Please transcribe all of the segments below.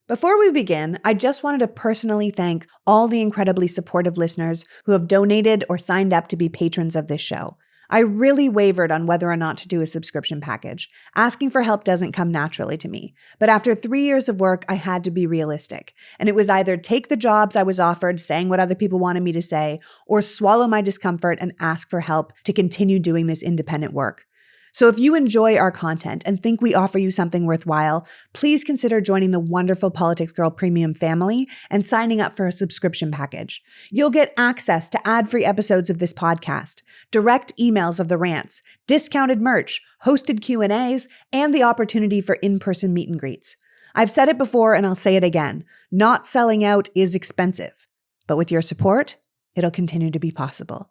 Before we begin, I just wanted to personally thank all the incredibly supportive listeners who have donated or signed up to be patrons of this show. I really wavered on whether or not to do a subscription package. Asking for help doesn't come naturally to me. But after 3 years of work, I had to be realistic. And it was either take the jobs I was offered, saying what other people wanted me to say, or swallow my discomfort and ask for help to continue doing this independent work. So if you enjoy our content and think we offer you something worthwhile, please consider joining the wonderful PoliticsGirl Premium family and signing up for a subscription package. You'll get access to ad-free episodes of this podcast, direct emails of the rants, discounted merch, hosted Q&As, and the opportunity for in-person meet and greets. I've said it before and I'll say it again. Not selling out is expensive, but with your support, it'll continue to be possible.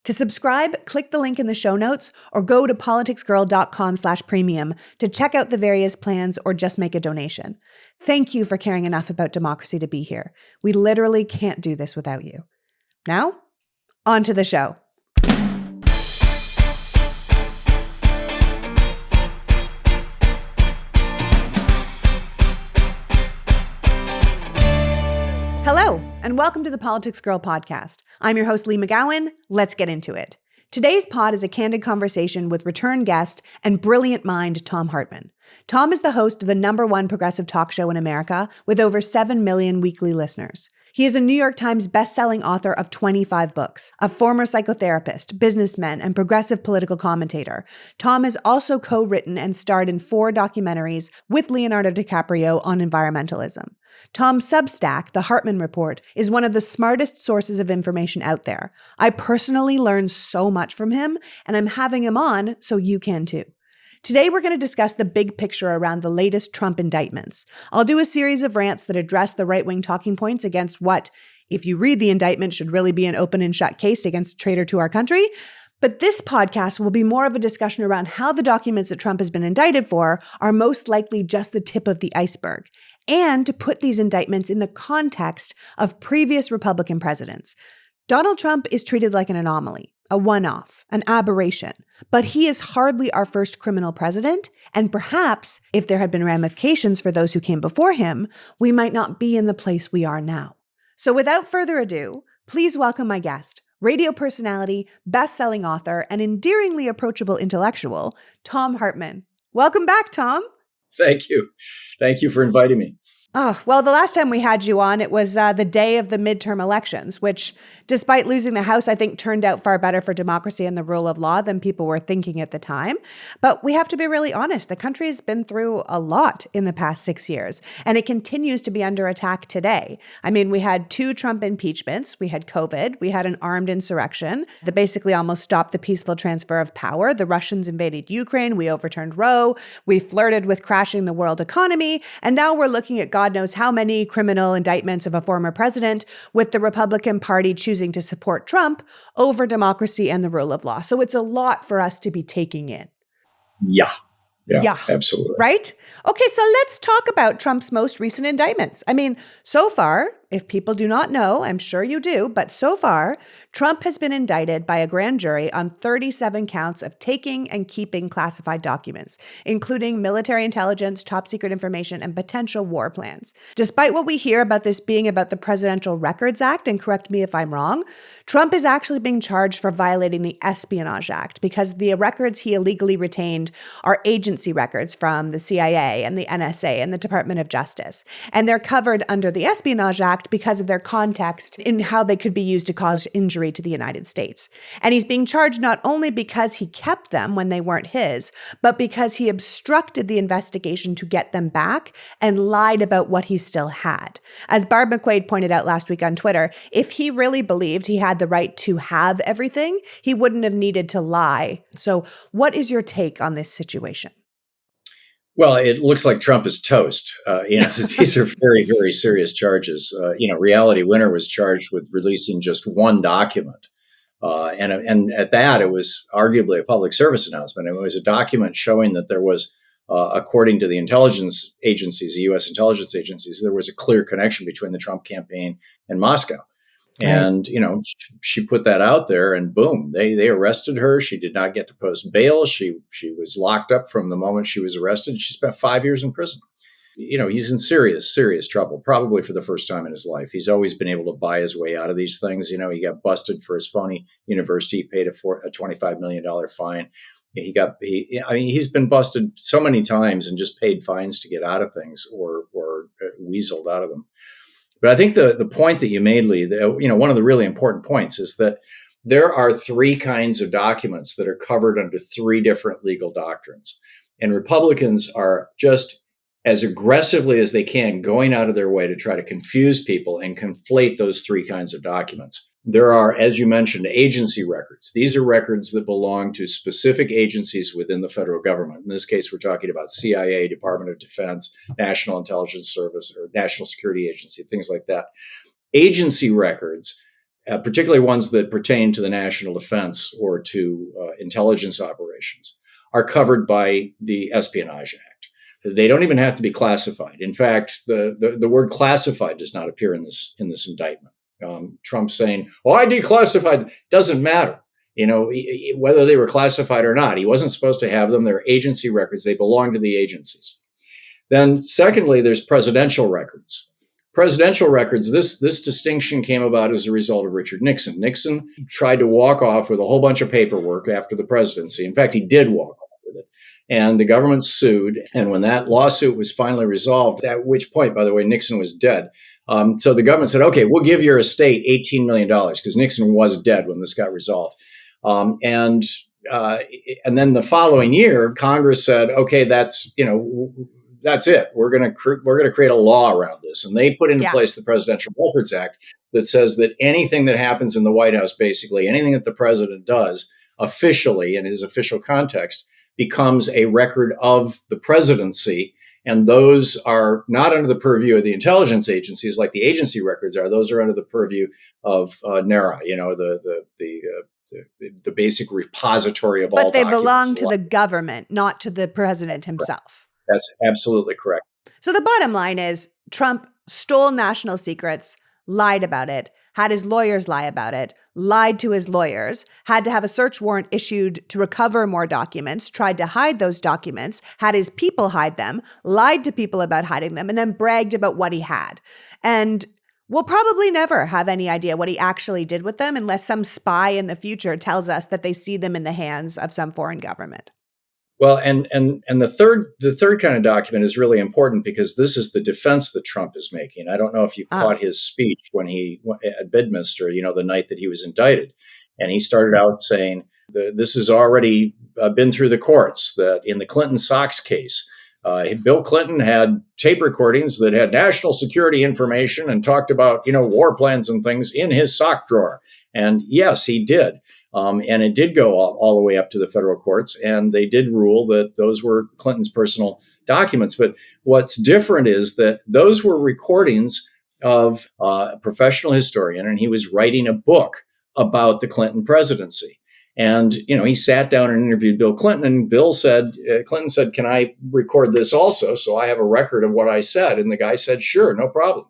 To subscribe, click the link in the show notes or go to politicsgirl.com/premium to check out the various plans or just make a donation. Thank you for caring enough about democracy to be here. We literally can't do this without you. Now, on to the show. Hello, and welcome to the PoliticsGirl Podcast. I'm your host, Lee McGowan. Let's get into it. Today's pod is a candid conversation with return guest and brilliant mind, Thom Hartmann. Thom is the host of the #1 progressive talk show in America with over 7 million weekly listeners. He is a New York Times best-selling author of 25 books, a former psychotherapist, businessman, and progressive political commentator. Thom has also co-written and starred in 4 documentaries with Leonardo DiCaprio on environmentalism. Thom's Substack, The Hartmann Report, is one of the smartest sources of information out there. I personally learned so much from him, and I'm having him on so you can too. Today, we're going to discuss the big picture around the latest Trump indictments. I'll do a series of rants that address the right-wing talking points against what, if you read the indictment, should really be an open and shut case against a traitor to our country. But this podcast will be more of a discussion around how the documents that Trump has been indicted for are most likely just the tip of the iceberg, and to put these indictments in the context of previous Republican presidents. Donald Trump is treated like an anomaly, a one-off, an aberration, but he is hardly our first criminal president, and perhaps, if there had been ramifications for those who came before him, we might not be in the place we are now. So without further ado, please welcome my guest, radio personality, best-selling author, and endearingly approachable intellectual, Thom Hartmann. Welcome back, Thom. Thank you. Thank you for inviting me. Oh, well, the last time we had you on, it was the day of the midterm elections, which, despite losing the House, I think turned out far better for democracy and the rule of law than people were thinking at the time. But we have to be really honest. The country has been through a lot in the past 6 years, and it continues to be under attack today. I mean, we had 2 Trump impeachments. We had COVID. We had an armed insurrection that basically almost stopped the peaceful transfer of power. The Russians invaded Ukraine. We overturned Roe. We flirted with crashing the world economy. And now we're looking at God knows how many criminal indictments of a former president, with the Republican Party choosing to support Trump over democracy and the rule of law. So it's a lot for us to be taking in. Yeah, absolutely. Right? Okay, so let's talk about Trump's most recent indictments. I mean, so far, if people do not know, I'm sure you do, but so far, Trump has been indicted by a grand jury on 37 counts of taking and keeping classified documents, including military intelligence, top secret information, and potential war plans. Despite what we hear about this being about the Presidential Records Act, and correct me if I'm wrong, Trump is actually being charged for violating the Espionage Act because the records he illegally retained are agency records from the CIA and the NSA and the Department of Justice. And they're covered under the Espionage Act because of their context in how they could be used to cause injury to the United States. And he's being charged not only because he kept them when they weren't his, but because he obstructed the investigation to get them back and lied about what he still had. As Barb McQuaid pointed out last week on Twitter, if he really believed he had the right to have everything, he wouldn't have needed to lie. So what is your take on this situation? Well, it looks like Trump is toast. These are very, very serious charges. Reality Winner was charged with releasing just one document. And at that, it was arguably a public service announcement. It was a document showing that there was, according to the intelligence agencies, the U.S. intelligence agencies, there was a clear connection between the Trump campaign and Moscow. And, she put that out there and boom, they arrested her. She did not get to post bail. She was locked up from the moment she was arrested. She spent 5 years in prison. he's in serious, serious trouble, probably for the first time in his life. He's always been able to buy his way out of these things. He got busted for his phony university, paid a $25 million fine. He's been busted so many times and just paid fines to get out of things or weaseled out of them. But I think the point that you made, Lee, one of the really important points is that there are three kinds of documents that are covered under three different legal doctrines. And Republicans are just as aggressively as they can going out of their way to try to confuse people and conflate those three kinds of documents. There are, as you mentioned, agency records. These are records that belong to specific agencies within the federal government. In this case, we're talking about CIA, Department of Defense, National Intelligence Service, or National Security Agency, things like that. Agency records, particularly ones that pertain to the national defense or to intelligence operations, are covered by the Espionage Act. They don't even have to be classified. In fact, the word classified does not appear in this indictment. Trump saying, "Oh, I declassified," doesn't matter. Whether they were classified or not, he wasn't supposed to have them. They're agency records. They belong to the agencies. Then, secondly, there's presidential records. Presidential records, this distinction came about as a result of Richard Nixon. Nixon tried to walk off with a whole bunch of paperwork after the presidency. In fact, he did walk off with it. And the government sued. And when that lawsuit was finally resolved, at which point, by the way, Nixon was dead. So the government said, okay, we'll give your estate $18 million because Nixon was dead when this got resolved. And then the following year, Congress said, okay, that's it. We're going to create a law around this. And they put into place the Presidential Records Act that says that anything that happens in the White House, basically anything that the president does officially in his official context, becomes a record of the presidency. And those are not under the purview of the intelligence agencies like the agency records are. Those are under the purview of NARA, the basic repository of all documents. But they belong to the government, not to the president himself. That's absolutely correct. So the bottom line is Trump stole national secrets, lied about it, had his lawyers lie about it, lied to his lawyers, had to have a search warrant issued to recover more documents, tried to hide those documents, had his people hide them, lied to people about hiding them, and then bragged about what he had. And we'll probably never have any idea what he actually did with them unless some spy in the future tells us that they see them in the hands of some foreign government. Well, and the third kind of document is really important because this is the defense that Trump is making. I don't know if you caught his speech at Bedminster, the night that he was indicted, and he started out saying this has already been through the courts. That in the Clinton Sox case, Bill Clinton had tape recordings that had national security information and talked about war plans and things in his sock drawer. And yes, he did. And it did go all the way up to the federal courts, and they did rule that those were Clinton's personal documents. But what's different is that those were recordings of a professional historian, and he was writing a book about the Clinton presidency. And, he sat down and interviewed Bill Clinton, and Clinton said, "Can I record this also? So I have a record of what I said." And the guy said, "Sure, no problem."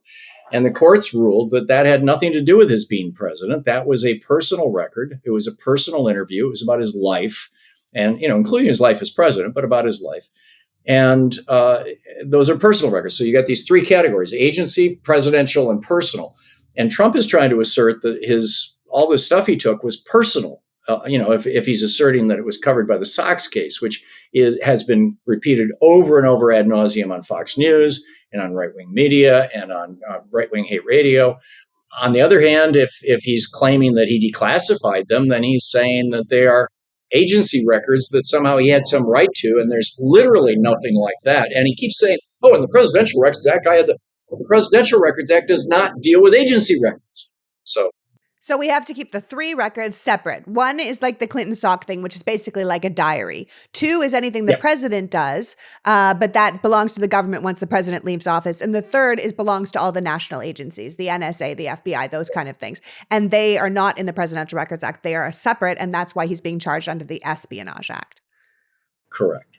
And the courts ruled that had nothing to do with his being president. That was a personal record. It was a personal interview. It was about his life and, including his life as president, but about his life. And those are personal records. So you got these three categories: agency, presidential, and personal. And Trump is trying to assert that all the stuff he took was personal. If he's asserting that it was covered by the Sox case, which has been repeated over and over ad nauseum on Fox News and on right-wing media and on right-wing hate radio. On the other hand, if he's claiming that he declassified them, then he's saying that they are agency records that somehow he had some right to, and there's literally nothing like that. And he keeps saying, "Oh, and the Presidential Records Act, the Presidential Records Act does not deal with agency records." So we have to keep the three records separate. One is like the Clinton Sock thing, which is basically like a diary. Two is anything the president does, but that belongs to the government once the president leaves office. And the third belongs to all the national agencies, the NSA, the FBI, those kind of things. And they are not in the Presidential Records Act. They are separate, and that's why he's being charged under the Espionage Act. Correct.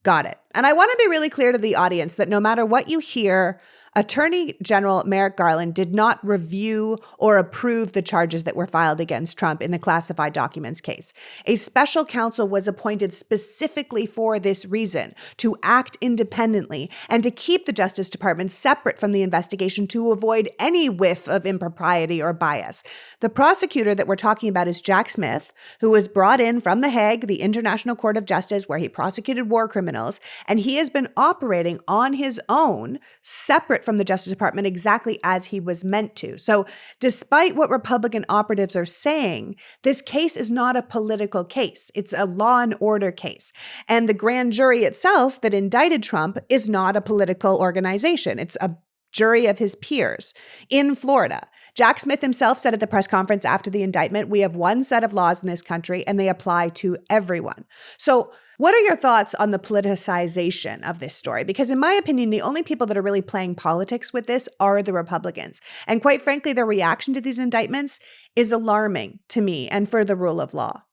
Got it. And I want to be really clear to the audience that no matter what you hear, Attorney General Merrick Garland did not review or approve the charges that were filed against Trump in the classified documents case. A special counsel was appointed specifically for this reason, to act independently and to keep the Justice Department separate from the investigation to avoid any whiff of impropriety or bias. The prosecutor that we're talking about is Jack Smith, who was brought in from The Hague, the International Court of Justice, where he prosecuted war criminals, and he has been operating on his own, separate from the Justice Department, exactly as he was meant to. So despite what Republican operatives are saying, this case is not a political case. It's a law and order case. And the grand jury itself that indicted Trump is not a political organization. It's a jury of his peers in Florida. Jack Smith himself said at the press conference after the indictment, we have one set of laws in this country and they apply to everyone. So what are your thoughts on the politicization of this story? Because in my opinion, the only people that are really playing politics with this are the Republicans. And quite frankly, their reaction to these indictments is alarming to me and for the rule of law.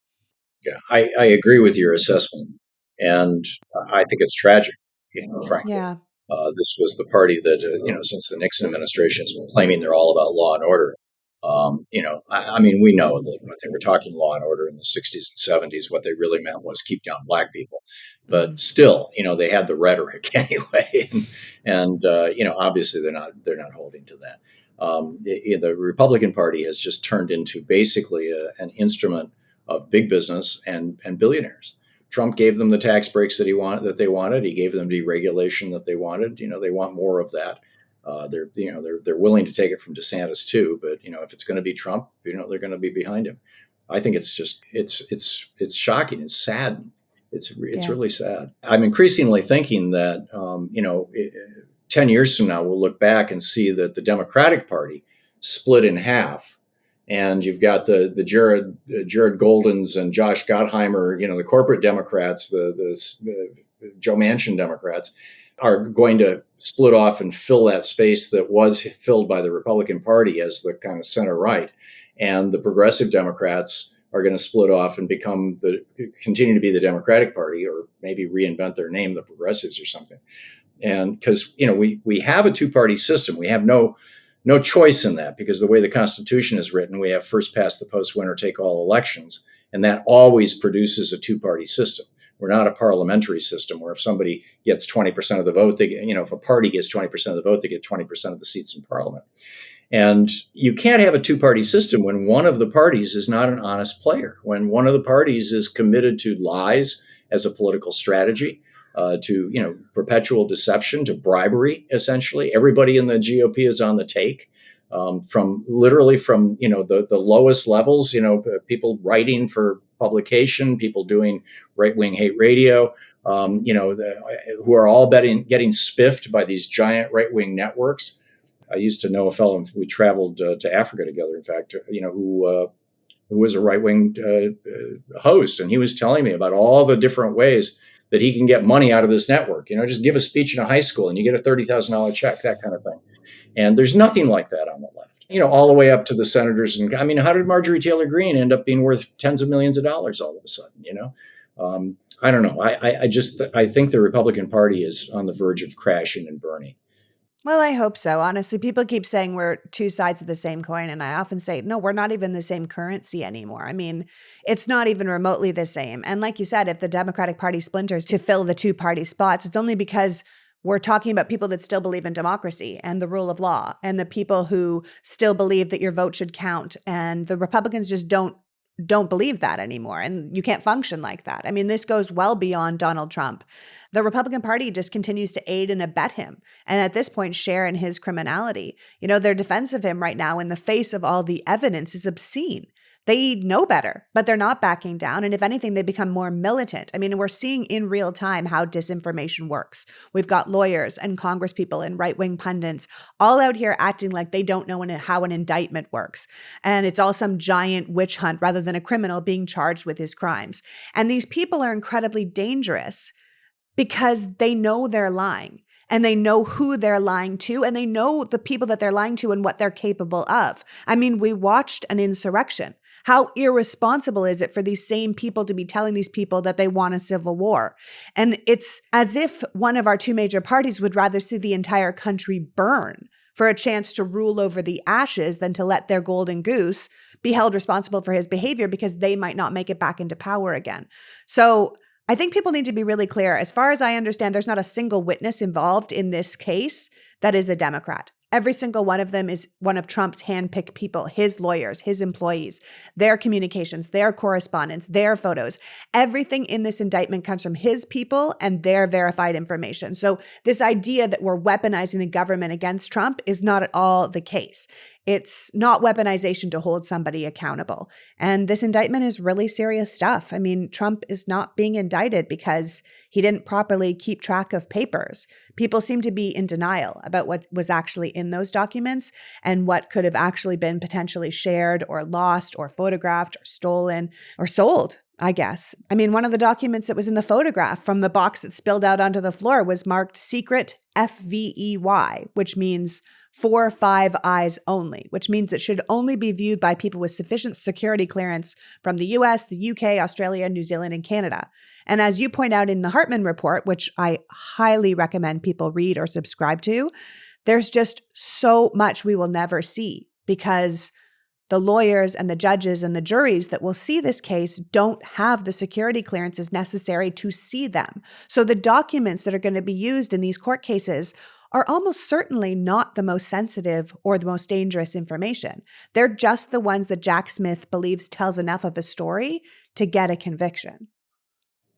Yeah, I agree with your assessment. And I think it's tragic, frankly. Yeah. This was the party that, since the Nixon administration has been claiming they're all about law and order. We know that when they were talking law and order in the 60s and 70s, what they really meant was keep down black people. But still, they had the rhetoric anyway. And obviously they're not holding to that. The Republican Party has just turned into basically an instrument of big business and billionaires. Trump gave them the tax breaks that they wanted. He gave them deregulation that they wanted. They want more of that. They're willing to take it from DeSantis too. But if it's going to be Trump, they're going to be behind him. I think it's shocking. It's sad. It's really sad. I'm increasingly thinking that 10 years from now we'll look back and see that the Democratic Party split in half. And you've got the Jared Goldens and Josh Gottheimer, the corporate Democrats, the Joe Manchin Democrats, are going to split off and fill that space that was filled by the Republican Party as the kind of center right. And the progressive Democrats are going to split off and continue to be the Democratic Party, or maybe reinvent their name, the Progressives or something. And because, we have a two-party system. We have no choice in that, because the way the Constitution is written, we have first past the post, winner take all elections. And that always produces a two-party system. We're not a parliamentary system where if somebody gets 20% of the vote, if a party gets 20% of the vote, they get 20% of the seats in parliament. And you can't have a two-party system when one of the parties is not an honest player, when one of the parties is committed to lies as a political strategy, to perpetual deception, to bribery. Essentially, everybody in the GOP is on the take, from the lowest levels. People writing for publication, people doing right-wing hate radio, who are all getting spiffed by these giant right-wing networks. I used to know a fellow, we traveled to Africa together, in fact, who was a right-wing host, and he was telling me about all the different ways that he can get money out of this network. Just give a speech in a high school and you get a $30,000 check, that kind of thing. And there's nothing like that on the left, all the way up to the senators. And how did Marjorie Taylor Greene end up being worth tens of millions of dollars all of a sudden? I don't know. I think the Republican Party is on the verge of crashing and burning. Well, I hope so. Honestly, people keep saying we're two sides of the same coin. And I often say, no, we're not even the same currency anymore. I mean, it's not even remotely the same. And like you said, if the Democratic Party splinters to fill the two-party spots, it's only because we're talking about people that still believe in democracy and the rule of law, and the people who still believe that your vote should count. And the Republicans just don't believe that anymore. And you can't function like that. I mean, this goes well beyond Donald Trump. The Republican Party just continues to aid and abet him. And at this point, share in his criminality. Their defense of him right now in the face of all the evidence is obscene. They know better, but they're not backing down. And if anything, they become more militant. I mean, we're seeing in real time how disinformation works. We've got lawyers and congresspeople and right-wing pundits all out here acting like they don't know how an indictment works. And it's all some giant witch hunt rather than a criminal being charged with his crimes. And these people are incredibly dangerous because they know they're lying. and they know who they're lying to, and they know the people that they're lying to and what they're capable of. I mean, we watched an insurrection. How irresponsible is it for these same people to be telling these people that they want a civil war? And it's as if one of our two major parties would rather see the entire country burn for a chance to rule over the ashes than to let their golden goose be held responsible for his behavior because they might not make it back into power again. So I think people need to be really clear. As far as I understand, there's not a single witness involved in this case that is a Democrat. Every single one of them is one of Trump's handpicked people, his lawyers, his employees, their communications, their correspondence, their photos. Everything in this indictment comes from his people and their verified information. So this idea that we're weaponizing the government against Trump is not at all the case. It's not weaponization to hold somebody accountable. And this indictment is really serious stuff. I mean, Trump is not being indicted because he didn't properly keep track of papers. People seem to be in denial about what was actually in those documents and what could have actually been potentially shared or lost or photographed or stolen or sold, I guess. I mean, one of the documents that was in the photograph from the box that spilled out onto the floor was marked secret FVEY, which means 4 5 eyes only, which means it should only be viewed by people with sufficient security clearance from the US, the UK, Australia, New Zealand, and Canada. And as you point out in the Hartmann report, which I highly recommend people read or subscribe to, there's just so much we will never see because the lawyers and the judges and the juries that will see this case don't have the security clearances necessary to see them. So the documents that are going to be used in these court cases are almost certainly not the most sensitive or the most dangerous information. They're just the ones that Jack Smith believes tells enough of a story to get a conviction.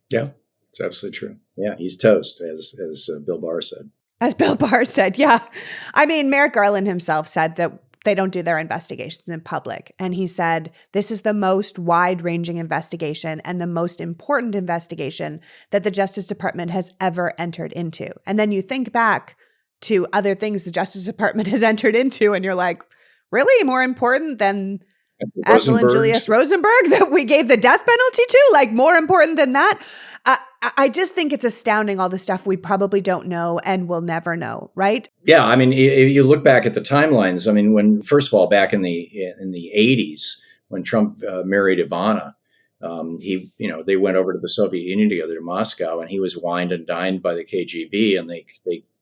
Yeah, it's absolutely true. Yeah, he's toast, as Bill Barr said. As Bill Barr said, yeah. I mean, Merrick Garland himself said that they don't do their investigations in public. And he said, this is the most wide-ranging investigation and the most important investigation that the Justice Department has ever entered into. And then you think back to other things the Justice Department has entered into, and you're like, really? More important than Ethel and Julius Rosenberg that we gave the death penalty to? Like, more important than that? I just think it's astounding, all the stuff we probably don't know and will never know, right? Yeah, I mean, you look back at the timelines. I mean, when first of all, back in the 80s, when Trump married Ivana, they went over to the Soviet Union together to Moscow, and he was wined and dined by the KGB, and they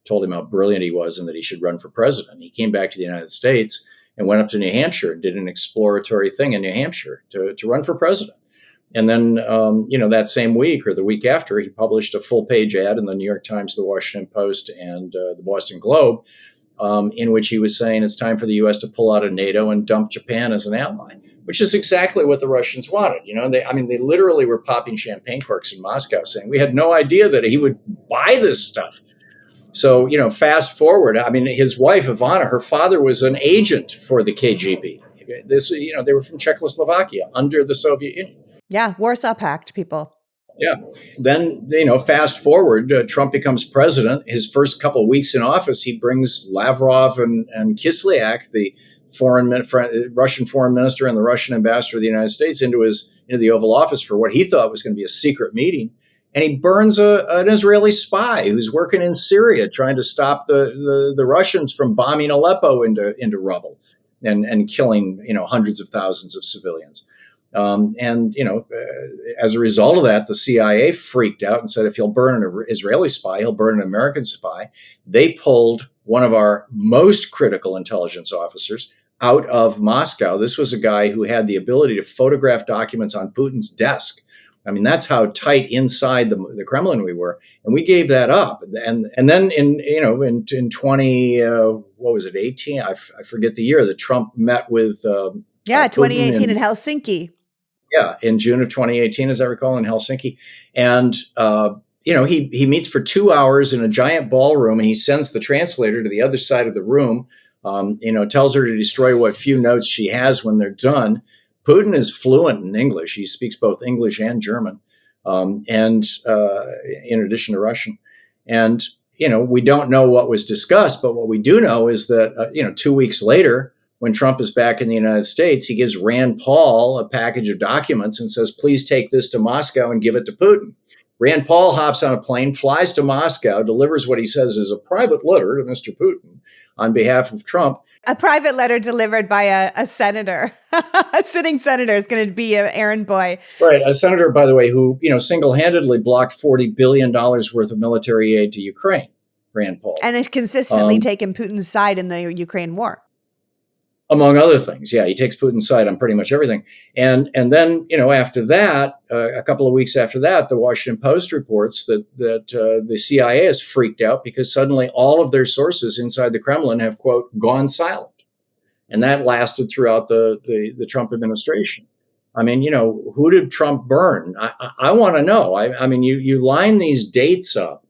told him how brilliant he was and that he should run for president. He came back to the United States and went up to New Hampshire and did an exploratory thing in New Hampshire to run for president. And then, that same week or the week after, he published a full-page ad in the New York Times, the Washington Post, and the Boston Globe, in which he was saying it's time for the U.S. to pull out of NATO and dump Japan as an ally, which is exactly what the Russians wanted. They literally were popping champagne corks in Moscow, saying we had no idea that he would buy this stuff. So, fast forward. I mean, his wife, Ivana, her father was an agent for the KGB. They were from Czechoslovakia under the Soviet Union. Yeah, Warsaw Pact people. Yeah. Then, fast forward, Trump becomes president. His first couple of weeks in office, he brings Lavrov and Kislyak, the Russian foreign minister and the Russian ambassador of the United States, into the Oval Office for what he thought was going to be a secret meeting. And he burns an Israeli spy who's working in Syria, trying to stop the Russians from bombing Aleppo into rubble and killing hundreds of thousands of civilians. As a result of that, the CIA freaked out and said, if he'll burn an Israeli spy, he'll burn an American spy. They pulled one of our most critical intelligence officers out of Moscow. This was a guy who had the ability to photograph documents on Putin's desk. I mean, that's how tight inside the Kremlin we were, and we gave that up. And then in 2018? I forget the year that Trump met with 2018 in Helsinki. Yeah, in June of 2018, as I recall, in Helsinki, and he meets for 2 hours in a giant ballroom, and he sends the translator to the other side of the room. Tells her to destroy what few notes she has when they're done. Putin is fluent in English. He speaks both English and German, and in addition to Russian. And, we don't know what was discussed, but what we do know is that, 2 weeks later, when Trump is back in the United States, he gives Rand Paul a package of documents and says, please take this to Moscow and give it to Putin. Rand Paul hops on a plane, flies to Moscow, delivers what he says is a private letter to Mr. Putin on behalf of Trump. A private letter delivered by a senator. A sitting senator is going to be an errand boy. Right. A senator, by the way, who, single-handedly blocked $40 billion worth of military aid to Ukraine, Rand Paul. And has consistently taken Putin's side in the Ukraine war. Among other things. Yeah, he takes Putin's side on pretty much everything. And then, after that, a couple of weeks after that, the Washington Post reports that the CIA is freaked out because suddenly all of their sources inside the Kremlin have, quote, gone silent. And that lasted throughout the Trump administration. I mean, who did Trump burn? I want to know. I mean, you line these dates up.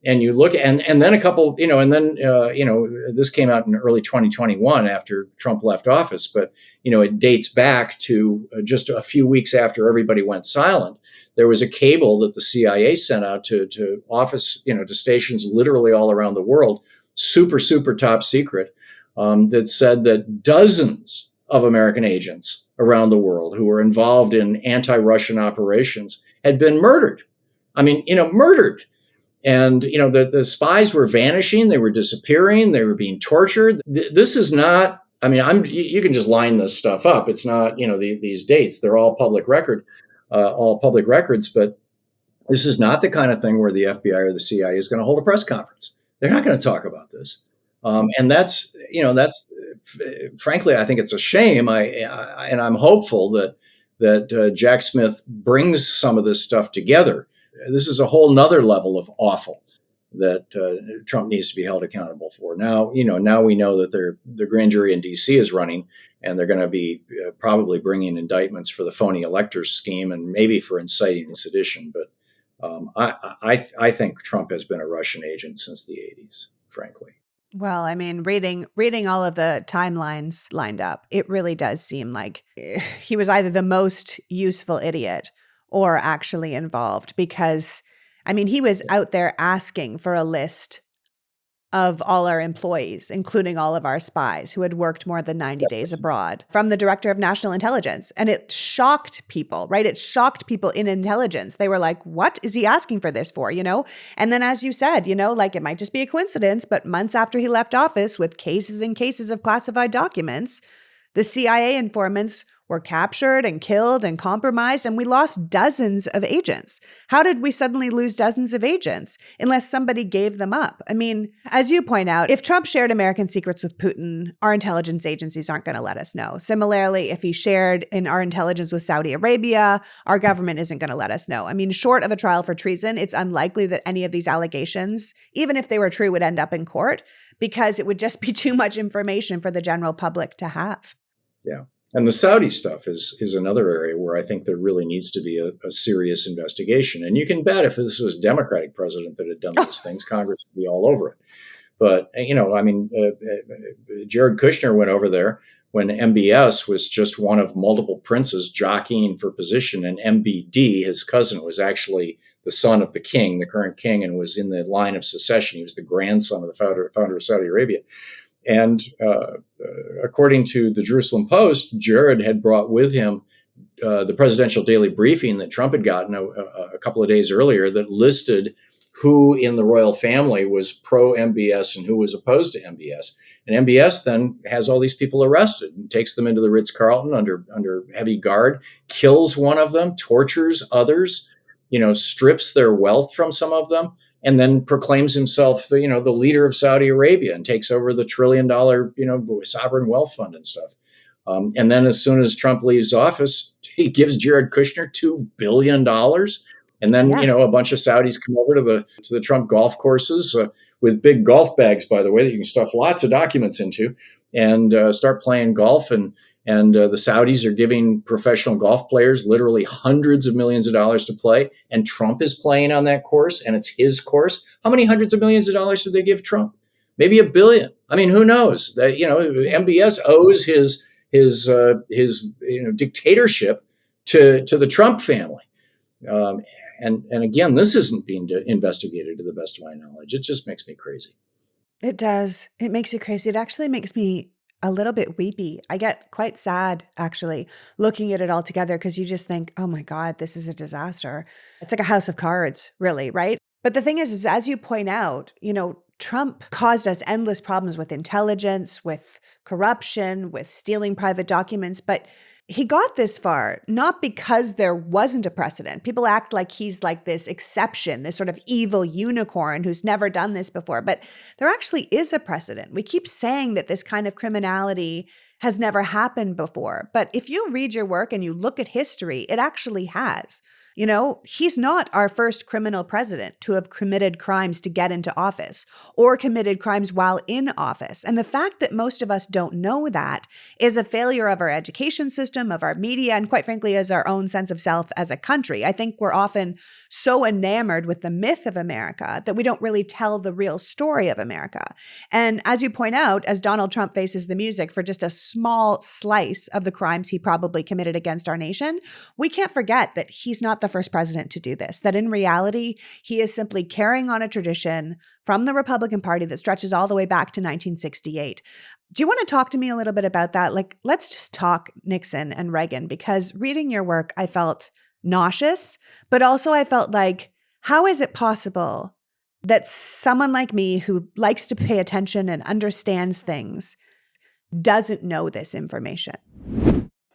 And you look, and then a couple, this came out in early 2021 after Trump left office, but, it dates back to just a few weeks after everybody went silent. There was a cable that the CIA sent out to office, to stations literally all around the world, super, super top secret, that said that dozens of American agents around the world who were involved in anti-Russian operations had been murdered. I mean, murdered. And, the spies were vanishing. They were disappearing. They were being tortured. This is not, I mean, you can just line this stuff up. It's not, these dates, they're all public records, but this is not the kind of thing where the FBI or the CIA is going to hold a press conference. They're not going to talk about this. And that's frankly, I think it's a shame. And I'm hopeful that Jack Smith brings some of this stuff together. This is a whole nother level of awful that Trump needs to be held accountable for. Now, now we know that the grand jury in D.C. is running, and they're going to be probably bringing indictments for the phony electors scheme and maybe for inciting sedition. But I think Trump has been a Russian agent since the 80s, frankly. Well, I mean, reading all of the timelines lined up, it really does seem like he was either the most useful idiot or actually involved, because, I mean, he was out there asking for a list of all our employees, including all of our spies who had worked more than 90 days abroad, from the director of national intelligence. And it shocked people, right? It shocked people in intelligence. They were like, what is he asking for this for, And then, as you said, like, it might just be a coincidence, but months after he left office, with cases and cases of classified documents, the CIA informants were captured and killed and compromised, and we lost dozens of agents. How did we suddenly lose dozens of agents unless somebody gave them up? I mean, as you point out, if Trump shared American secrets with Putin, our intelligence agencies aren't going to let us know. Similarly, if he shared in our intelligence with Saudi Arabia, our government isn't going to let us know. I mean, short of a trial for treason, it's unlikely that any of these allegations, even if they were true, would end up in court, because it would just be too much information for the general public to have. Yeah. And the Saudi stuff is another area where I think there really needs to be a serious investigation. And you can bet if this was a Democratic president that had done these things, Congress would be all over it. But, Jared Kushner went over there when MBS was just one of multiple princes jockeying for position. And MBD, his cousin, was actually the son of the king, the current king, and was in the line of succession. He was the grandson of the founder of Saudi Arabia. And according to the Jerusalem Post, Jared had brought with him the presidential daily briefing that Trump had gotten a couple of days earlier that listed who in the royal family was pro-MBS and who was opposed to MBS. And MBS then has all these people arrested and takes them into the Ritz-Carlton under heavy guard, kills one of them, tortures others, strips their wealth from some of them, and then proclaims himself the leader of Saudi Arabia and takes over the $1 trillion, sovereign wealth fund and stuff. And then as soon as Trump leaves office, he gives Jared Kushner $2 billion. And then, a bunch of Saudis come over to the Trump golf courses with big golf bags, by the way, that you can stuff lots of documents into and start playing golf. And the Saudis are giving professional golf players literally hundreds of millions of dollars to play. And Trump is playing on that course, and it's his course. How many hundreds of millions of dollars did they give Trump? Maybe $1 billion. I mean, who knows? MBS owes his dictatorship to the Trump family. And again, this isn't being investigated to the best of my knowledge. It just makes me crazy. It does. It makes you crazy. It actually makes me a little bit weepy. I get quite sad, actually, looking at it all together because you just think, oh my God, this is a disaster. It's like a house of cards, really, right? But the thing is as you point out, Trump caused us endless problems with intelligence, with corruption, with stealing private documents, but he got this far, not because there wasn't a precedent. People act like he's like this exception, this sort of evil unicorn who's never done this before, but there actually is a precedent. We keep saying that this kind of criminality has never happened before, but if you read your work and you look at history, it actually has. He's not our first criminal president to have committed crimes to get into office or committed crimes while in office. And the fact that most of us don't know that is a failure of our education system, of our media, and quite frankly, as our own sense of self as a country. I think we're often so enamored with the myth of America that we don't really tell the real story of America. And as you point out, as Donald Trump faces the music for just a small slice of the crimes he probably committed against our nation, we can't forget that he's not the first president to do this, that in reality, he is simply carrying on a tradition from the Republican Party that stretches all the way back to 1968. Do you want to talk to me a little bit about that? Let's just talk Nixon and Reagan, because reading your work, I felt nauseous, but also I felt like, how is it possible that someone like me who likes to pay attention and understands things doesn't know this information?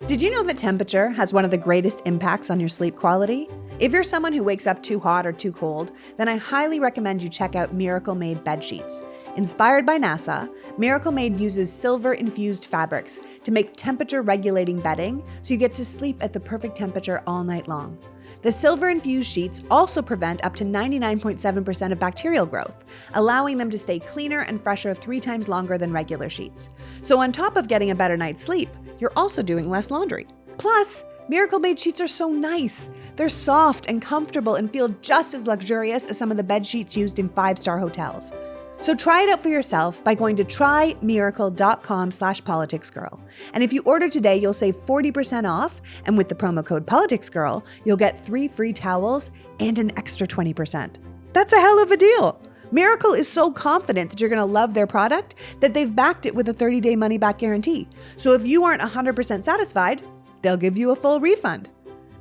Did you know that temperature has one of the greatest impacts on your sleep quality? If you're someone who wakes up too hot or too cold, then I highly recommend you check out Miracle Made bed sheets. Inspired by NASA, Miracle Made uses silver-infused fabrics to make temperature-regulating bedding so you get to sleep at the perfect temperature all night long. The silver-infused sheets also prevent up to 99.7% of bacterial growth, allowing them to stay cleaner and fresher 3 times longer than regular sheets. So on top of getting a better night's sleep, you're also doing less laundry. Plus, Miracle Made sheets are so nice. They're soft and comfortable and feel just as luxurious as some of the bed sheets used in 5-star hotels. So try it out for yourself by going to trymiracle.com/politicsgirl. And if you order today, you'll save 40% off. And with the promo code PoliticsGirl, you'll get 3 free towels and an extra 20%. That's a hell of a deal. Miracle is so confident that you're going to love their product that they've backed it with a 30-day money-back guarantee. So if you aren't 100% satisfied, they'll give you a full refund.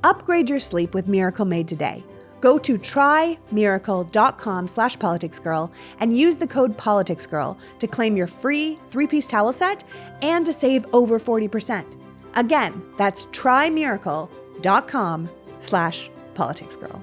Upgrade your sleep with Miracle Made today. Go to trymiracle.com/politicsgirl and use the code PoliticsGirl to claim your free 3-piece towel set and to save over 40%. Again, that's trymiracle.com/politicsgirl.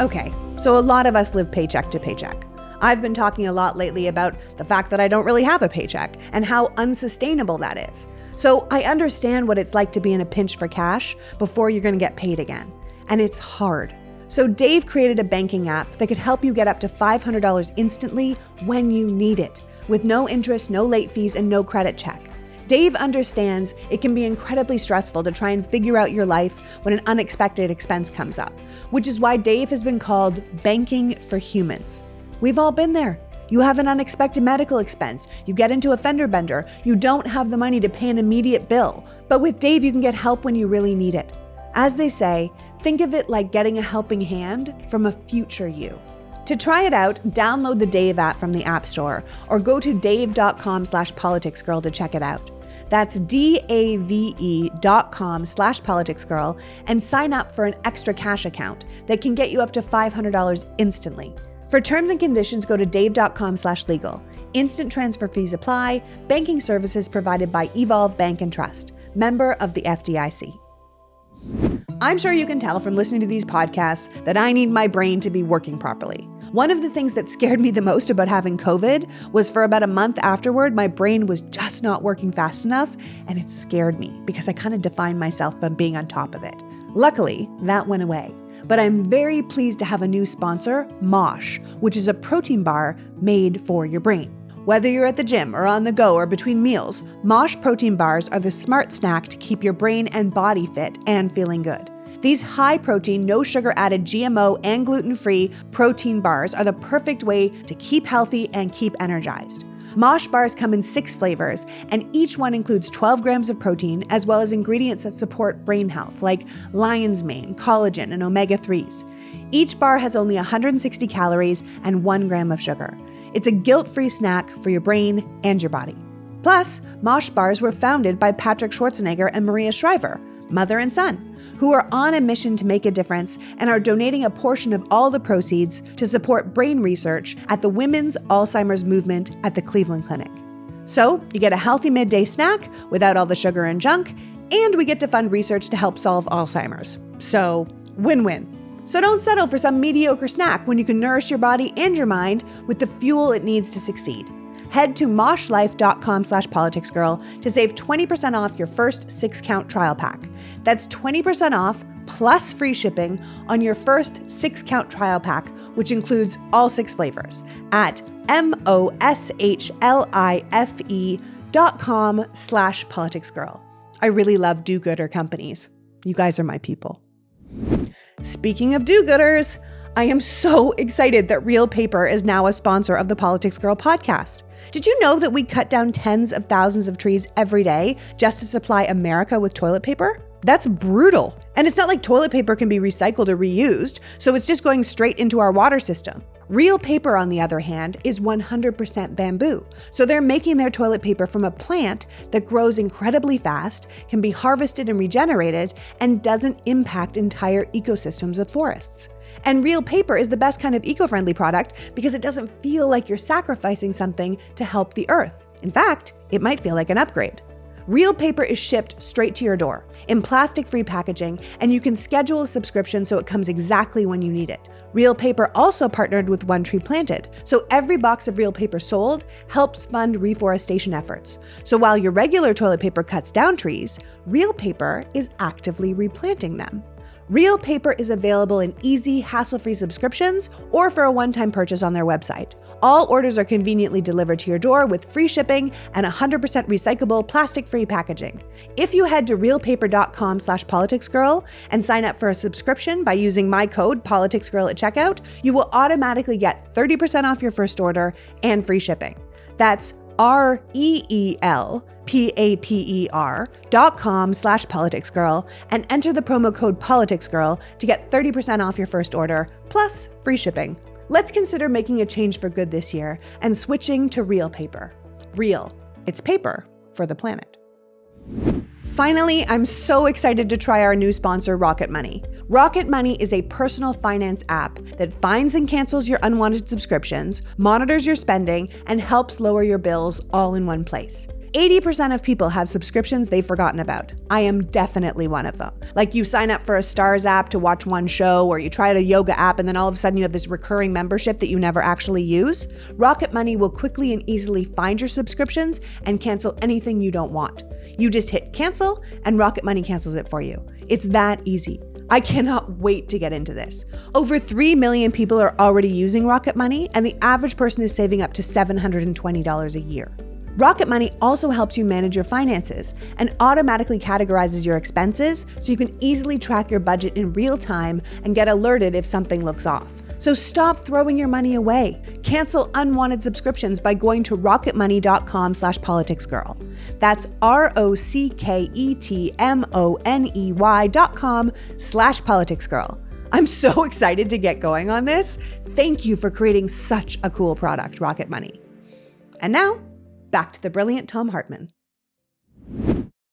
Okay, so a lot of us live paycheck to paycheck. I've been talking a lot lately about the fact that I don't really have a paycheck and how unsustainable that is. So I understand what it's like to be in a pinch for cash before you're going to get paid again. And it's hard. So Dave created a banking app that could help you get up to $500 instantly when you need it, with no interest, no late fees, and no credit check. Dave understands it can be incredibly stressful to try and figure out your life when an unexpected expense comes up, which is why Dave has been called banking for humans. We've all been there. You have an unexpected medical expense, you get into a fender bender, you don't have the money to pay an immediate bill. But with Dave, you can get help when you really need it. As they say, think of it like getting a helping hand from a future you. To try it out, download the Dave app from the App Store or go to dave.com/politicsgirl to check it out. That's DAVE.com/politicsgirl and sign up for an extra cash account that can get you up to $500 instantly. For terms and conditions, go to dave.com/legal. Instant transfer fees apply. Banking services provided by Evolve Bank and Trust, member of the FDIC. I'm sure you can tell from listening to these podcasts that I need my brain to be working properly. One of the things that scared me the most about having COVID was for about a month afterward, my brain was just not working fast enough, and it scared me because I kind of defined myself by being on top of it. Luckily, that went away. But I'm very pleased to have a new sponsor, Mosh, which is a protein bar made for your brain. Whether you're at the gym or on the go or between meals, Mosh protein bars are the smart snack to keep your brain and body fit and feeling good. These high-protein, no-sugar-added GMO and gluten-free protein bars are the perfect way to keep healthy and keep energized. Mosh bars come in 6 flavors, and each one includes 12 grams of protein, as well as ingredients that support brain health, like lion's mane, collagen, and omega-3s. Each bar has only 160 calories and 1 gram of sugar. It's a guilt-free snack for your brain and your body. Plus, Mosh bars were founded by Patrick Schwarzenegger and Maria Shriver, mother and son, who are on a mission to make a difference and are donating a portion of all the proceeds to support brain research at the Women's Alzheimer's Movement at the Cleveland Clinic. So, you get a healthy midday snack without all the sugar and junk, and we get to fund research to help solve Alzheimer's. So, win-win. So don't settle for some mediocre snack when you can nourish your body and your mind with the fuel it needs to succeed. Head to moshlife.com/politicsgirl to save 20% off your first 6-count trial pack. That's 20% off plus free shipping on your first 6-count trial pack, which includes all 6 flavors at moshlife.com/politicsgirl. I really love do-gooder companies. You guys are my people. Speaking of do-gooders, I am so excited that Real Paper is now a sponsor of the Politics Girl podcast. Did you know that we cut down tens of thousands of trees every day just to supply America with toilet paper? That's brutal. And it's not like toilet paper can be recycled or reused, so it's just going straight into our water system. Real Paper, on the other hand, is 100% bamboo. So they're making their toilet paper from a plant that grows incredibly fast, can be harvested and regenerated, and doesn't impact entire ecosystems of forests. And Real Paper is the best kind of eco-friendly product because it doesn't feel like you're sacrificing something to help the earth. In fact, it might feel like an upgrade. Real Paper is shipped straight to your door in plastic-free packaging, and you can schedule a subscription so it comes exactly when you need it. Real Paper also partnered with One Tree Planted, so every box of Real Paper sold helps fund reforestation efforts. So while your regular toilet paper cuts down trees, Real Paper is actively replanting them. Real Paper is available in easy, hassle-free subscriptions or for a one-time purchase on their website. All orders are conveniently delivered to your door with free shipping and 100% recyclable, plastic-free packaging. If you head to realpaper.com/politicsgirl and sign up for a subscription by using my code PoliticsGirl at checkout, you will automatically get 30% off your first order and free shipping. That's realpaper.com/politicsgirl and enter the promo code PoliticsGirl to get 30% off your first order plus free shipping. Let's consider making a change for good this year and switching to Real Paper. Real. It's paper for the planet. Finally, I'm so excited to try our new sponsor, Rocket Money. Rocket Money is a personal finance app that finds and cancels your unwanted subscriptions, monitors your spending, and helps lower your bills all in one place. 80% of people have subscriptions they've forgotten about. I am definitely one of them. Like you sign up for a Stars app to watch one show, or you try a yoga app and then all of a sudden you have this recurring membership that you never actually use. Rocket Money will quickly and easily find your subscriptions and cancel anything you don't want. You just hit cancel and Rocket Money cancels it for you. It's that easy. I cannot wait to get into this. Over 3 million people are already using Rocket Money, and the average person is saving up to $720 a year. Rocket Money also helps you manage your finances and automatically categorizes your expenses so you can easily track your budget in real time and get alerted if something looks off. So stop throwing your money away. Cancel unwanted subscriptions by going to rocketmoney.com/politicsgirl. That's ROCKETMONEY.com/politicsgirl. I'm so excited to get going on this. Thank you for creating such a cool product, Rocket Money. And now, back to the brilliant Thom Hartmann.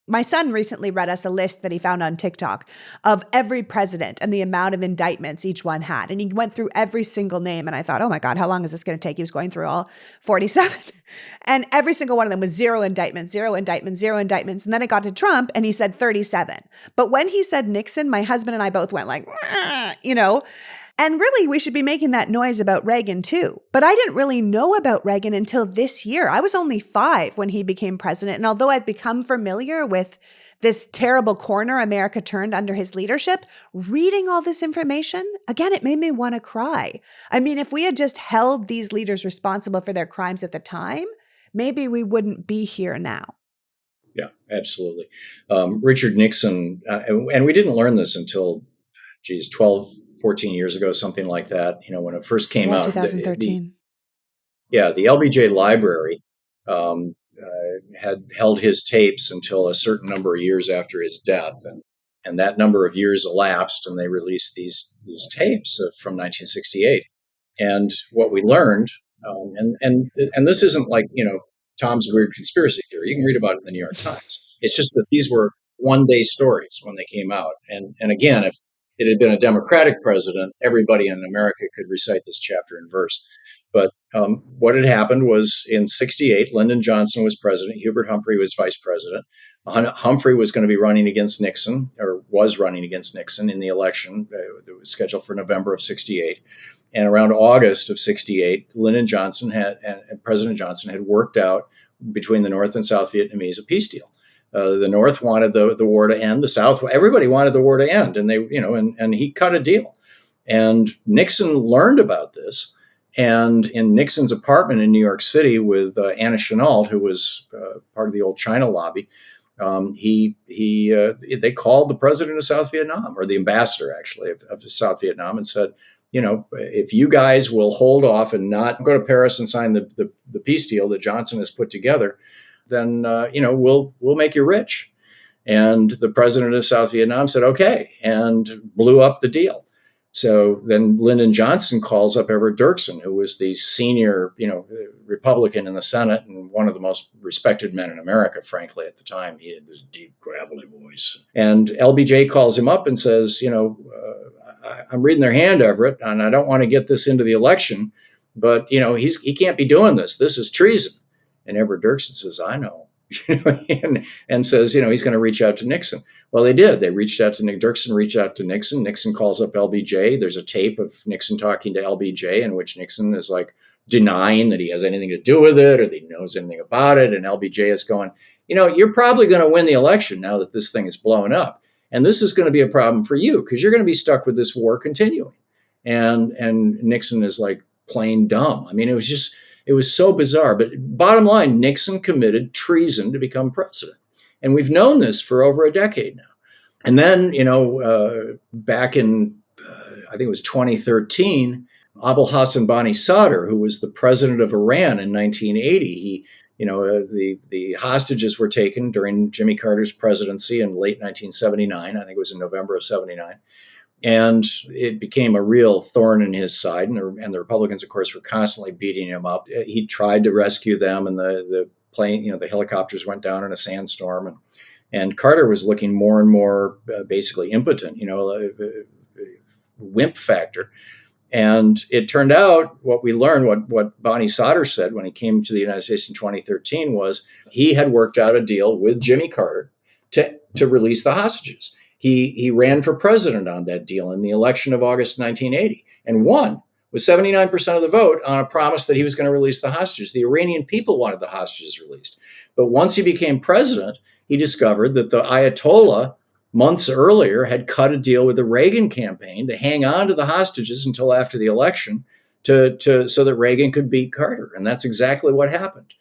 My son recently read us a list that he found on TikTok of every president and the amount of indictments each one had. And he went through every single name. And I thought, oh my God, how long is this going to take? He was going through all 47. And every single one of them was 0 indictments, 0 indictments, 0 indictments. And then it got to Trump and he said 37. But when he said Nixon, my husband and I both went like, you know. And really, we should be making that noise about Reagan too. But I didn't really know about Reagan until this year. I was only 5 when he became president. And although I've become familiar with this terrible corner America turned under his leadership, reading all this information, again, it made me want to cry. I mean, if we had just held these leaders responsible for their crimes at the time, maybe we wouldn't be here now. Yeah, absolutely. Richard Nixon, and we didn't learn this until, 14 years ago, something like that, when it first came out. 2013. The LBJ library had held his tapes until a certain number of years after his death. And that number of years elapsed, and they released these tapes from 1968. And what we learned, and this isn't like, Tom's Weird Conspiracy Theory. You can read about it in the New York Times. It's just that these were one-day stories when they came out. And again, if it had been a Democratic president, everybody in America could recite this chapter and verse. But what had happened was in 1968, Lyndon Johnson was president. Hubert Humphrey was vice president. Humphrey was going to be running against Nixon, or was running against Nixon in the election that was scheduled for November of 1968. And around August of 1968, Lyndon Johnson and President Johnson had worked out between the North and South Vietnamese a peace deal. The North wanted the war to end. The South, everybody wanted the war to end, and and he cut a deal. And Nixon learned about this, and in Nixon's apartment in New York City with Anna Chennault, who was part of the old China lobby, they called the president of South Vietnam, or the ambassador actually of South Vietnam, and said, if you guys will hold off and not go to Paris and sign the peace deal that Johnson has put together, then we'll make you rich. And the president of South Vietnam said okay, and blew up the deal. So then Lyndon Johnson calls up Everett Dirksen, who was the senior Republican in the Senate and one of the most respected men in America, frankly, at the time. He had this deep, gravelly voice. And LBJ calls him up and says, I'm reading their hand, Everett, and I don't want to get this into the election, but he can't be doing this. This is treason. And Everett Dirksen says, I know, and says, he's going to reach out to Nixon. Well, they did. They reached out to Nick. Dirksen reached out to Nixon. Nixon calls up LBJ. There's a tape of Nixon talking to LBJ in which Nixon is like denying that he has anything to do with it or that he knows anything about it. And LBJ is going, you're probably going to win the election now that this thing is blown up. And this is going to be a problem for you because you're going to be stuck with this war continuing. And Nixon is like plain dumb. I mean, it was so bizarre. But bottom line, Nixon committed treason to become president. And we've known this for over a decade now. And then, back in, I think it was 2013, Abul Hassan Bani Sadr, who was the president of Iran in 1980, the hostages were taken during Jimmy Carter's presidency in late 1979. I think it was in November of 79. And it became a real thorn in his side. And the Republicans, of course, were constantly beating him up. He tried to rescue them, and the plane, the helicopters went down in a sandstorm. And Carter was looking more and more basically impotent, wimp factor. And it turned out what we learned, what Bonnie Sadr said when he came to the United States in 2013 was he had worked out a deal with Jimmy Carter to release the hostages. He ran for president on that deal in the election of August 1980 and won with 79% of the vote on a promise that he was going to release the hostages. The Iranian people wanted the hostages released. But once he became president, he discovered that the Ayatollah months earlier had cut a deal with the Reagan campaign to hang on to the hostages until after the election so that Reagan could beat Carter. And that's exactly what happened.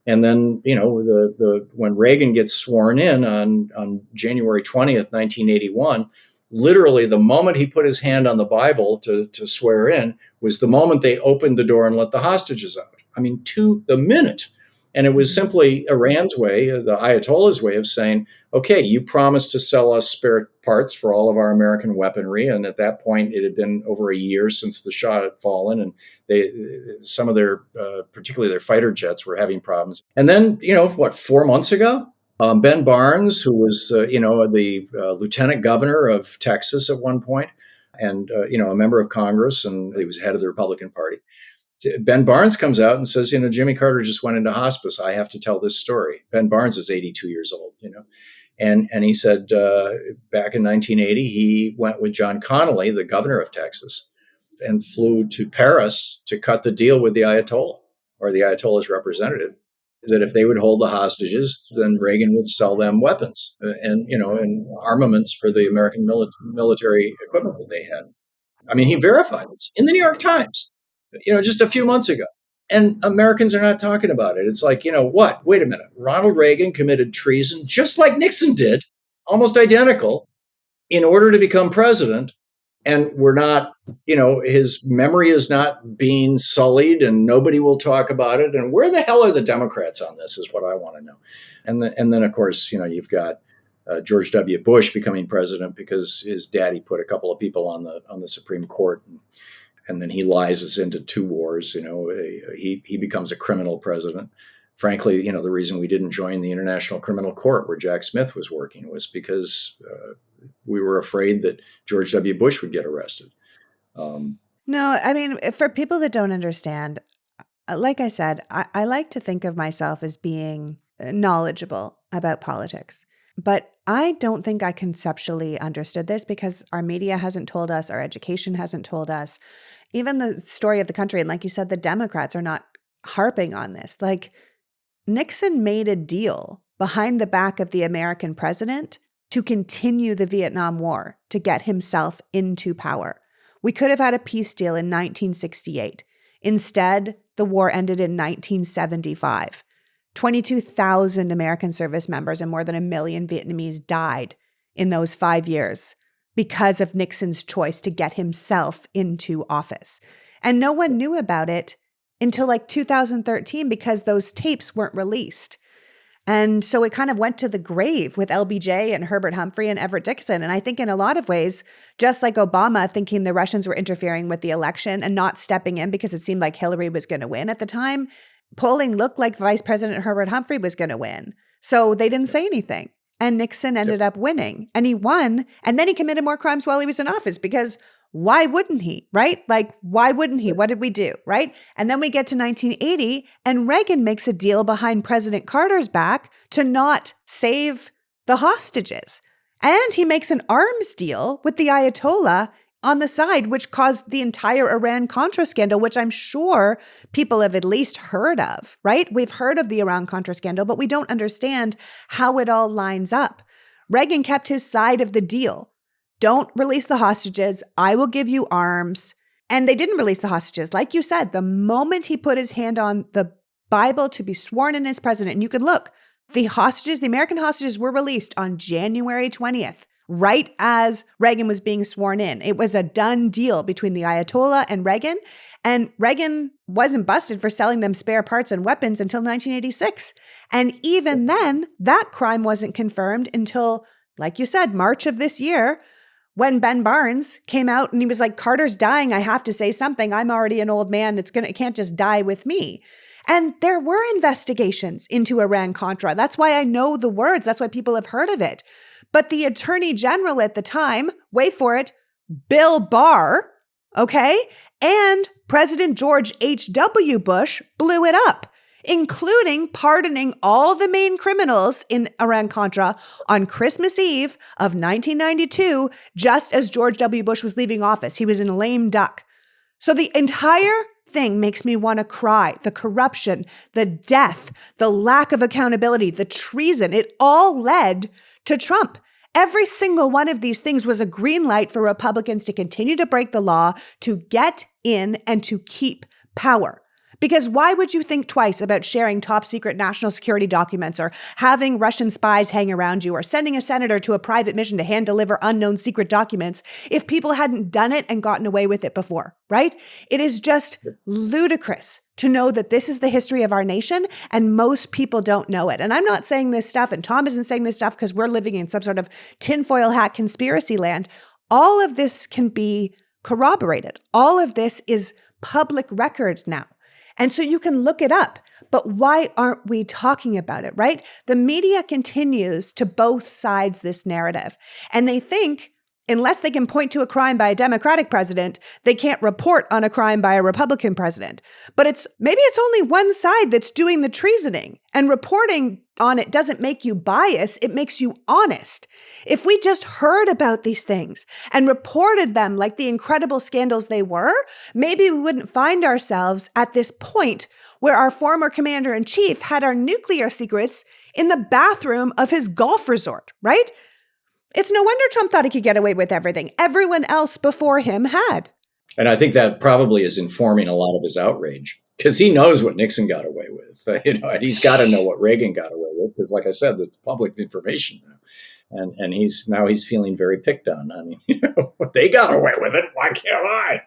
And then, when Reagan gets sworn in on January 20th, 1981, literally the moment he put his hand on the Bible to swear in was the moment they opened the door and let the hostages out. I mean, to the minute. And it was simply Iran's way, the Ayatollah's way of saying, okay, you promised to sell us spare parts for all of our American weaponry. And at that point, it had been over a year since the Shah had fallen. And some of their, particularly their fighter jets, were having problems. And then, 4 months ago, Ben Barnes, who was, the lieutenant governor of Texas at one point, and, a member of Congress, and he was head of the Republican Party. Ben Barnes comes out and says, Jimmy Carter just went into hospice. I have to tell this story. Ben Barnes is 82 years old, and he said back in 1980, he went with John Connally, the governor of Texas, and flew to Paris to cut the deal with the Ayatollah or the Ayatollah's representative, that if they would hold the hostages, then Reagan would sell them weapons and armaments for the American military equipment that they had. I mean, he verified this in the New York Times. Just a few months ago. And Americans are not talking about it. It's like, what? Wait a minute. Ronald Reagan committed treason just like Nixon did, almost identical, in order to become president. And we're not, his memory is not being sullied and nobody will talk about it. And where the hell are the Democrats on this is what I want to know. And then, of course, you've got George W. Bush becoming president because his daddy put a couple of people on the Supreme Court. And then he lies us into two wars. He becomes a criminal president. frankly, the reason we didn't join the International Criminal Court where Jack Smith was working was because we were afraid that George W. Bush would get arrested. No, I mean, for people that don't understand, like I said, I like to think of myself as being knowledgeable about politics. But I don't think I conceptually understood this because our media hasn't told us, our education hasn't told us, even the story of the country. And like you said, the Democrats are not harping on this. Like Nixon made a deal behind the back of the American president to continue the Vietnam War, to get himself into power. We could have had a peace deal in 1968. Instead, the war ended in 1975. 22,000 American service members and more than 1 million Vietnamese died in those 5 years because of Nixon's choice to get himself into office. And no one knew about it until like 2013 because those tapes weren't released. And so it kind of went to the grave with LBJ and Herbert Humphrey and Everett Dixon. And I think in a lot of ways, just like Obama thinking the Russians were interfering with the election and not stepping in because it seemed like Hillary was going to win at the time, polling looked like Vice President Herbert Humphrey was going to win. So they didn't say anything. And Nixon ended up winning. And he won. And then he committed more crimes while he was in office because why wouldn't he, right? Like, why wouldn't he? What did we do, right? And then we get to 1980 and Reagan makes a deal behind President Carter's back to not save the hostages. And he makes an arms deal with the Ayatollah on the side, which caused the entire Iran-Contra scandal, which I'm sure people have at least heard of, right? We've heard of the Iran-Contra scandal, but we don't understand how it all lines up. Reagan kept his side of the deal. Don't release the hostages. I will give you arms. And they didn't release the hostages. Like you said, the moment he put his hand on the Bible to be sworn in as president, and you could look, the hostages, the American hostages were released on January 20th, right as Reagan was being sworn in. It was a done deal between the Ayatollah and Reagan wasn't busted for selling them spare parts and weapons until 1986. And even then, that crime wasn't confirmed until, like you said, March of this year, when Ben Barnes came out and he was like, Carter's dying. I have to say something. I'm already an old man. It can't just die with me. And there were investigations into Iran-Contra. That's why I know the words. That's why people have heard of it. But the attorney general at the time, wait for it, Bill Barr, okay, and President George H.W. Bush blew it up, including pardoning all the main criminals in Iran-Contra on Christmas Eve of 1992, just as George W. Bush was leaving office. He was in a lame duck. So the entire thing makes me want to cry. The corruption, the death, the lack of accountability, the treason, it all led to Trump. Every single one of these things was a green light for Republicans to continue to break the law, to get in and to keep power. Because why would you think twice about sharing top secret national security documents or having Russian spies hang around you or sending a senator to a private mission to hand deliver unknown secret documents if people hadn't done it and gotten away with it before, right? It is just ludicrous to know that this is the history of our nation and most people don't know it. And I'm not saying this stuff, and Tom isn't saying this stuff because we're living in some sort of tinfoil hat conspiracy land. All of this can be corroborated. All of this is public record now. And so you can look it up, but why aren't we talking about it, right? The media continues to both sides this narrative, and they think unless they can point to a crime by a Democratic president, they can't report on a crime by a Republican president. But maybe it's only one side that's doing the treasoning, and reporting on it doesn't make you biased, it makes you honest. If we just heard about these things and reported them like the incredible scandals they were, maybe we wouldn't find ourselves at this point where our former commander-in-chief had our nuclear secrets in the bathroom of his golf resort, right? It's no wonder Trump thought he could get away with everything. Everyone else before him had. And I think that probably is informing a lot of his outrage, because he knows what Nixon got away with, and he's got to know what Reagan got away with, because, like I said, it's public information now, and he's feeling very picked on. I mean, they got away with it. Why can't I?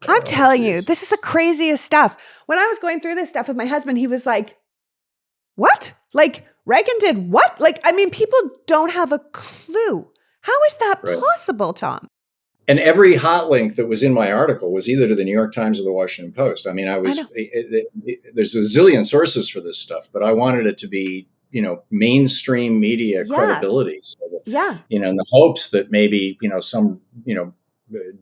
I'm telling you, this is the craziest stuff. When I was going through this stuff with my husband, he was like, "What? Like Reagan did what?" Like, I mean, people don't have a clue. How is that possible, Tom? And every hot link that was in my article was either to the New York Times or the Washington Post. I mean, there's a zillion sources for this stuff, but I wanted it to be, mainstream media credibility. So that, in the hopes that maybe, some,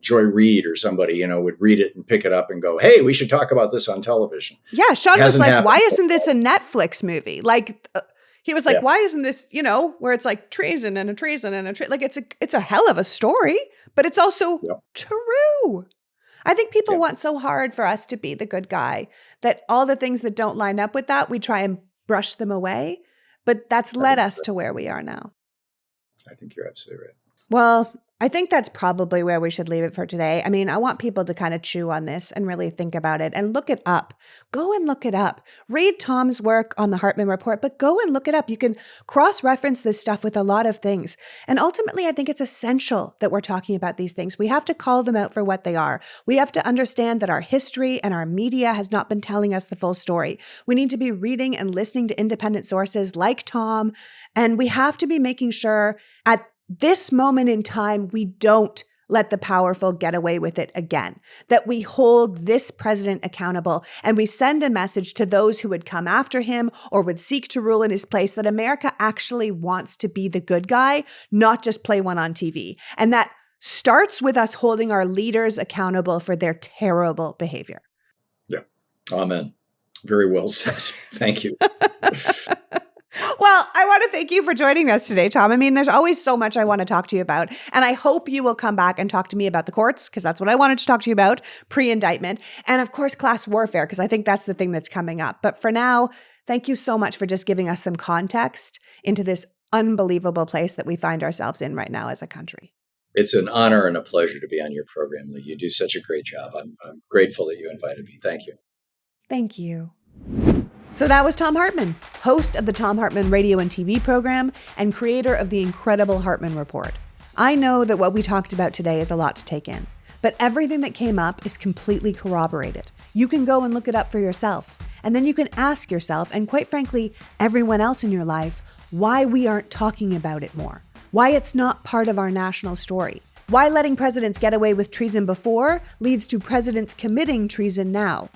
Joy Reid or somebody, would read it and pick it up and go, hey, we should talk about this on television. Yeah. Sean was like, why isn't this a Netflix movie? He was like, why isn't this, where it's like treason and a treason and a like it's a hell of a story, but it's also true. I think people want so hard for us to be the good guy that all the things that don't line up with that, we try and brush them away. But that's led us to where we are now. I think you're absolutely right. Well, I think that's probably where we should leave it for today. I mean, I want people to kind of chew on this and really think about it and look it up. Go and look it up. Read Thom's work on the Hartmann report, but go and look it up. You can cross-reference this stuff with a lot of things. And ultimately, I think it's essential that we're talking about these things. We have to call them out for what they are. We have to understand that our history and our media has not been telling us the full story. We need to be reading and listening to independent sources like Thom, and we have to be making sure at this moment in time, we don't let the powerful get away with it again, that we hold this president accountable and we send a message to those who would come after him or would seek to rule in his place that America actually wants to be the good guy, not just play one on TV. And that starts with us holding our leaders accountable for their terrible behavior. Yeah. Amen. Very well said. Thank you. Well, I want to thank you for joining us today, Thom. I mean, there's always so much I want to talk to you about. And I hope you will come back and talk to me about the courts, because that's what I wanted to talk to you about, pre-indictment. And of course, class warfare, because I think that's the thing that's coming up. But for now, thank you so much for just giving us some context into this unbelievable place that we find ourselves in right now as a country. It's an honor and a pleasure to be on your program, Lee. You do such a great job. I'm grateful that you invited me. Thank you. Thank you. So that was Thom Hartmann, host of the Thom Hartmann radio and TV program and creator of the incredible Hartmann Report. I know that what we talked about today is a lot to take in, but everything that came up is completely corroborated. You can go and look it up for yourself, and then you can ask yourself, and quite frankly, everyone else in your life, why we aren't talking about it more, why it's not part of our national story, why letting presidents get away with treason before leads to presidents committing treason now.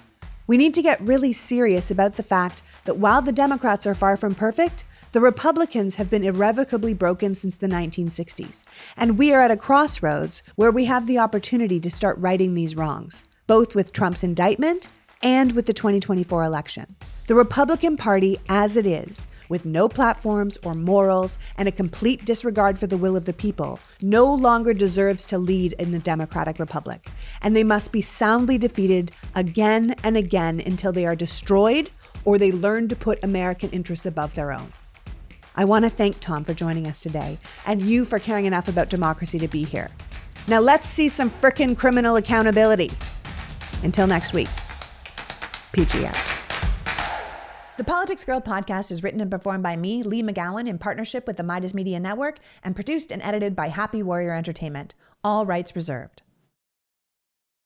We need to get really serious about the fact that while the Democrats are far from perfect, the Republicans have been irrevocably broken since the 1960s. And we are at a crossroads where we have the opportunity to start righting these wrongs, both with Trump's indictment and with the 2024 election. The Republican Party, as it is, with no platforms or morals and a complete disregard for the will of the people, no longer deserves to lead in a democratic republic. And they must be soundly defeated again and again until they are destroyed or they learn to put American interests above their own. I want to thank Thom for joining us today and you for caring enough about democracy to be here. Now let's see some frickin' criminal accountability. Until next week, peachy out. The PoliticsGirl Podcast is written and performed by me, Lee McGowan, in partnership with the Meidas Media Network, and produced and edited by Happy Warrior Entertainment. All rights reserved.